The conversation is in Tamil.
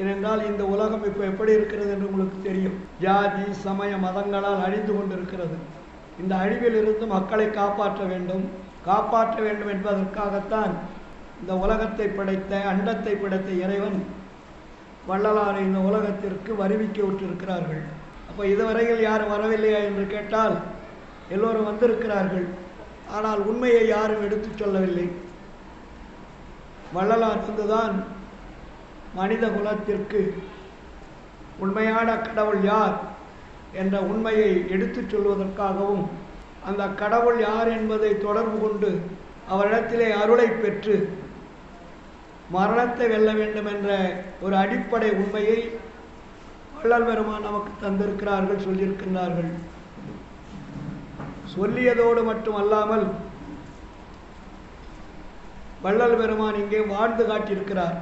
ஏனென்றால் இந்த உலகம் இப்போ எப்படி இருக்கிறது என்று உங்களுக்கு தெரியும். ஜாதி சமய மதங்களால் அழிந்து கொண்டிருக்கிறது. இந்த அழிவிலிருந்து மக்களை காப்பாற்ற வேண்டும் என்பதற்காகத்தான் இந்த உலகத்தை படைத்த அண்டத்தை படைத்த இறைவன் வள்ளலாரை இந்த உலகத்திற்கு வருவிக்க விட்டிருக்கிறார்கள். அப்போ இதுவரையில் யாரும் வரவில்லையா என்று கேட்டால் எல்லோரும் வந்திருக்கிறார்கள். ஆனால் உண்மையை யாரும் எடுத்து சொல்லவில்லை. வள்ளலார் வந்துதான் மனித குலத்திற்கு உண்மையான கடவுள் யார் என்ற உண்மையை எடுத்து சொல்வதற்காகவும் அந்த கடவுள் யார் என்பதை தொடர்பு கொண்டு அவரிடத்திலே அருளை பெற்று மரணத்தை வெல்ல வேண்டும் என்ற ஒரு அடிப்படை உண்மையை வள்ளல் பெருமான் நமக்கு தந்திருக்கிறார்கள், சொல்லியிருக்கிறார்கள். சொல்லியதோடு மட்டுமல்லாமல் வள்ளல் பெருமான் இங்கே வாழ்ந்து காட்டியிருக்கிறார்.